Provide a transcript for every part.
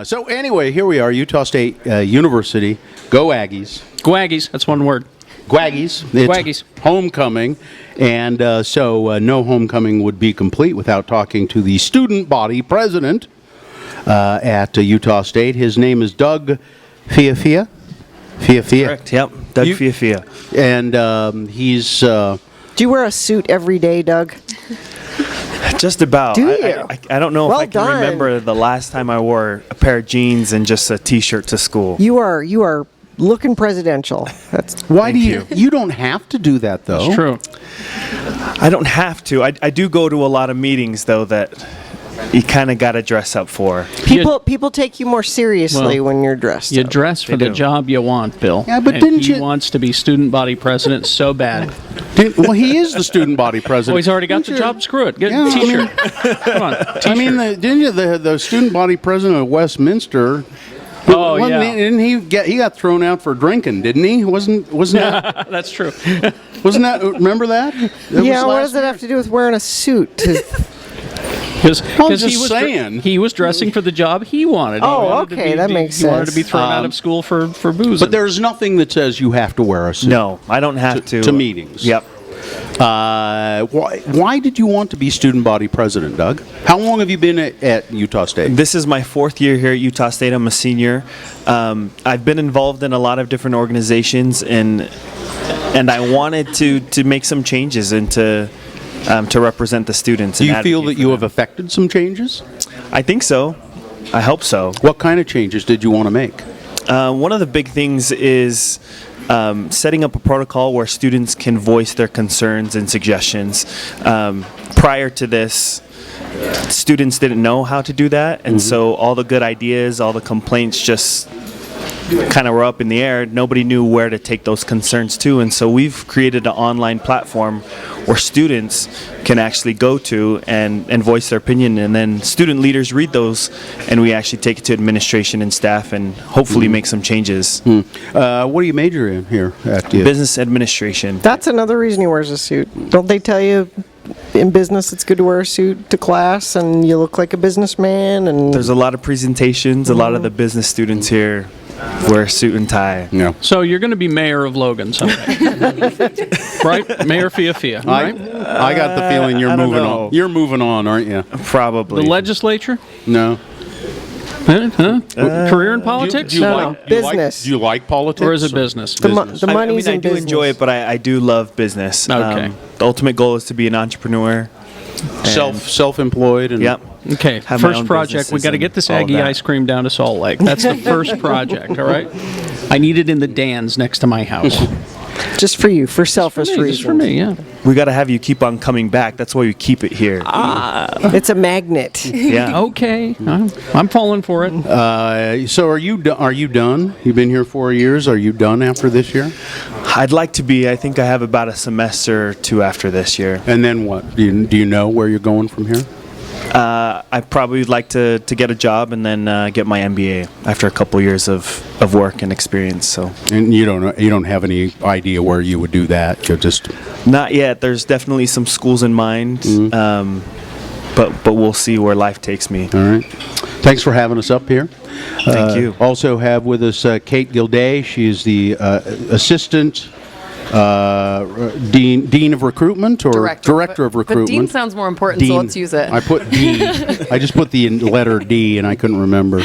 So anyway, here we are, Utah State University. Go Aggies. Go Aggies. That's one word. Gwaggies. It's Gwaggies. homecoming, and so no homecoming would be complete without talking to the student body president at Utah State. His name is Doug Fiafia. Correct, yep. Doug Fiafia. And he's... Do you wear a suit every day, Doug? Just about. Do you? I don't know Well if I can done. remember the last time I wore a pair of jeans and just a t-shirt to school. You are looking presidential. That's Why do you don't have to do that, though. It's true. I don't have to. I do go to a lot of meetings, though, that you kind of got to dress up for. people take you more seriously when you're dressed. You up. dress for They the do. job you want, Bill. Yeah, but and didn't he you- wants to be student body president so bad. Well, he is the student body president. Well, he's already got the job. Screw it. Get Yeah, a I mean- T-shirt. Come on, T-shirt. I mean, didn't you the student body president of Westminster? Oh, wasn't yeah. Didn't he got thrown out for drinking? Didn't he? Wasn't that? That's true. Wasn't that? Remember that? That Yeah, was what last does it have to do with wearing a suit? I'm just saying. He was dressing for the job he wanted. Oh, He wanted to okay, be- that makes He wanted to be sense. thrown out of school for booze. But there's nothing that says you have to wear a suit. No, I don't have to. To meetings. Yep. Why did you want to be student body president, Doug? How long have you been at Utah State? This is my fourth year here at Utah State. I'm a senior. I've been involved in a lot of different organizations, and I wanted to make some changes and to represent the students. Do and you feel advocate that for you them. have affected some changes? I think so. I hope so. What kind of changes did you want to make? One of the big things is setting up a protocol where students can voice their concerns and suggestions. Prior to this, students didn't know how to do that, and so all the good ideas, all the complaints just kind of were up in the air. Nobody knew where to take those concerns to, and so we've created an online platform where students can actually go to and voice their opinion, and then student leaders read those, and we actually take it to administration and staff and hopefully make some changes. What do you major in here at Business administration. That's another reason he wears a suit. Don't they tell you in business it's good to wear a suit to class and you look like a businessman? And There's a lot of presentations. A lot of the business students here wear a suit and tie. No. So you're going to be mayor of Logan someday, right? Mayor Fiafia, right? I got the feeling you're I don't moving know. on. You're moving on, aren't you? Probably. The legislature? No. Huh? Career in politics? Do you No, like, no. do you like- Business. do you like politics? Or is it business? the business. money's I in do business. enjoy it, but I do love business. Okay. The ultimate goal is to be an entrepreneur. Self-employed and Yep. Okay, Have my first own project, we businesses got to and get this all of Aggie that. ice cream down to Salt Lake. That's the first project, all right? I need it in the Dans next to my house. Just for you, for selfish reasons. Just for me, yeah. We got to have you keep on coming back. That's why we keep it here. It's a magnet. Yeah. Okay, I'm falling for it. So are you done? You've been here 4 years. Are you done after this year? I'd like to be. I think I have about a semester or two after this year. And then what? Do you know where you're going from here? I probably would like to get a job and then get my MBA after a couple years of work and experience. So And you don't have any idea where you would do that. You're just not yet. There's definitely some schools in mind, but we'll see where life takes me. all right. Thanks for having us up here. Thank you. Also have with us Kate Gilday. She's the assistant dean of recruitment or director of recruitment. But dean sounds more important, so let's use it. I put D. I just put the letter D, and I couldn't remember.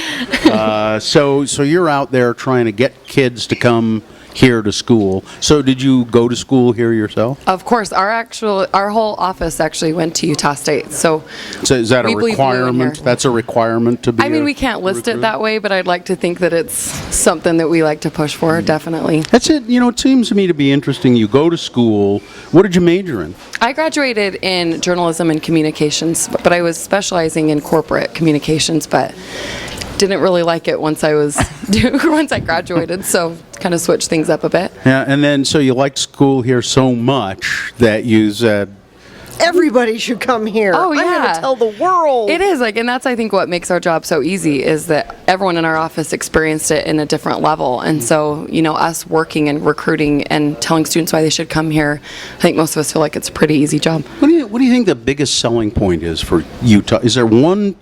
So you're out there trying to get kids to come here to school. So did you go to school here yourself? Of course, our whole office actually went to Utah State. So Is that a we believe blue in requirement? here. That's a requirement to be. I mean, we can't list it that way, but I'd like to think that it's something that we like to push for, definitely. That's it. You know, it seems to me to be interesting. You go to school. What did you major in? I graduated in journalism and communications, but I was specializing in corporate communications, but didn't really like it once once I graduated, so kind of switched things up a bit. Yeah, and then so you liked school here so much that you said, Everybody should come here. Oh, I'm yeah. going to tell the world. It is, and that's, I think, what makes our job so easy is that everyone in our office experienced it in a different level. And so, us working and recruiting and telling students why they should come here, I think most of us feel like it's a pretty easy job. what do you think the biggest selling point is for Utah? Is there one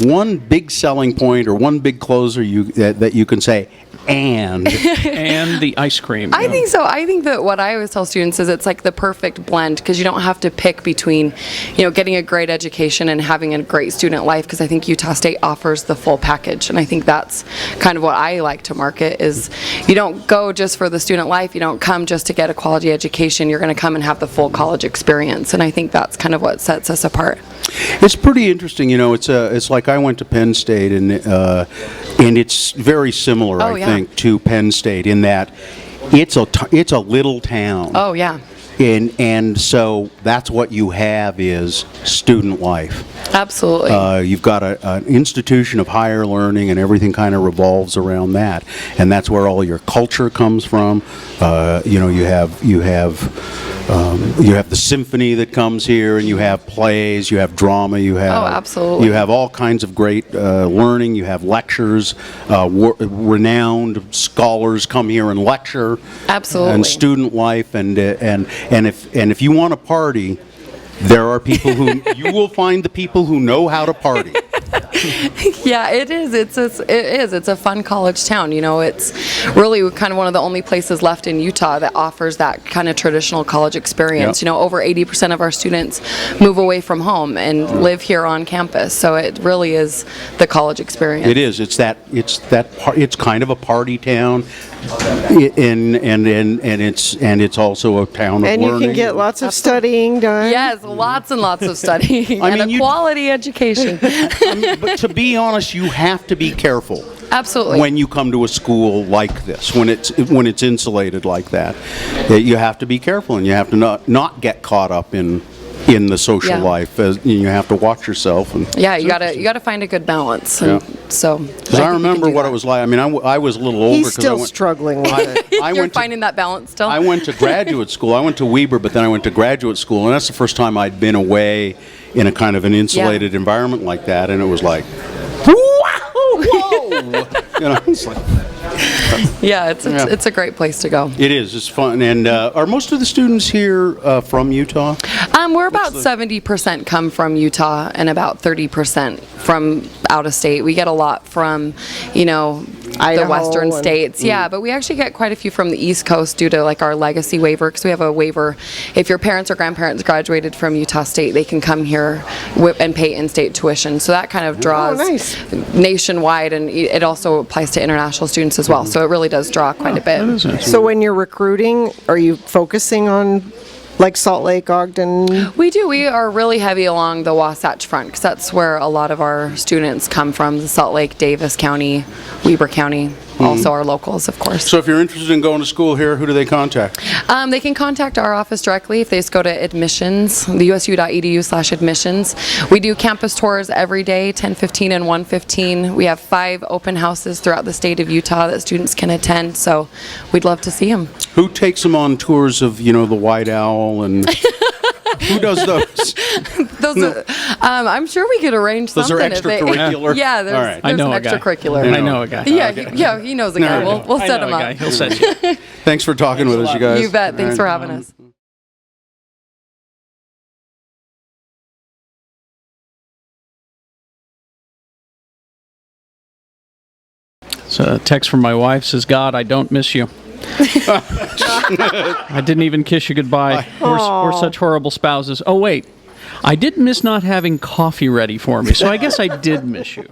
one big selling point or one big closer that you can say, and And the ice cream. I think so. I think that what I always tell students is it's like the perfect blend because you don't have to pick between, getting a great education and having a great student life because I think Utah State offers the full package. And I think that's kind of what I like to market is you don't go just for the student life. You don't come just to get a quality education. You're going to come and have the full college experience. And I think that's kind of what sets us apart. it's pretty interesting. It's like I went to Penn State, and it's very similar, Oh, I yeah. think, to Penn State in that it's a little town. Oh, yeah. And so that's what you have is student life. Absolutely. You've got an institution of higher learning, and everything kind of revolves around that, and that's where all your culture comes from. You have the symphony that comes here, and you have plays, you have drama, you have absolutely. you have all kinds of great learning. You have lectures, renowned scholars come here and lecture. Absolutely. And student life, and if you want to party, there are people who you will find the people who know how to party. Yeah, it is. It's a fun college town. It's really kind of one of the only places left in Utah that offers that kind of traditional college experience. Yep. Over 80% of our students move away from home and live here on campus. So it really is the college experience. It is. It's kind of a party town, and it's also a town of And learning. you can get lots of studying done. Yes, lots and lots of studying I and mean, a you- quality education. But to be honest, you have to be careful. Absolutely. When you come to a school like this, when it's insulated like that, you have to be careful, and you have to not get caught up in the social Yeah. life. You have to watch yourself. And Yeah, you gotta find a good balance. And Yeah. so. because I remember what it was like. I mean, I was a little older. He's 'cause still I went, struggling with it. I You're went to- finding that balance still. I went to graduate school. I went to Weber, but then I went to graduate school, and that's the first time I'd been away in a kind of an insulated environment like that, and it was like, whoa! It's like, Yeah, it's a great place to go. it is. It's fun. And are most of the students here from Utah? We're about 70% come from Utah and about 30% from out of state. We get a lot from, the Idaho western and- states. Yeah, but we actually get quite a few from the East Coast due to like our legacy waiver because we have a waiver. If your parents or grandparents graduated from Utah State, they can come here and pay in-state tuition. So that kind of draws nice. nationwide, and it also applies to international students as well. So it really does draw quite a bit. So when you're recruiting, are you focusing on like Salt Lake, Ogden? We do. We are really heavy along the Wasatch Front because that's where a lot of our students come from, the Salt Lake, Davis County, Weber County, also our locals, of course. So if you're interested in going to school here, who do they contact? They can contact our office directly if they just go to admissions, the usu.edu/admissions. We do campus tours every day, 10:15 and 1:15. We have 5 open houses throughout the state of Utah that students can attend, so we'd love to see them. Who takes them on tours of, the White Owl, and who does those? I'm sure we could arrange Those are something. if they- extracurricular? Yeah, there's, All right. I there's know an a guy. extracurricular. I know a guy. Yeah, he knows a guy. We'll I set know him a up. guy. He'll set you. Thanks for talking with us, you guys. You bet. Thanks for having us. So a text from my wife says, God, I don't miss you. I didn't even kiss you goodbye. We're such horrible spouses. Oh, wait. I did miss not having coffee ready for me, so I guess I did miss you.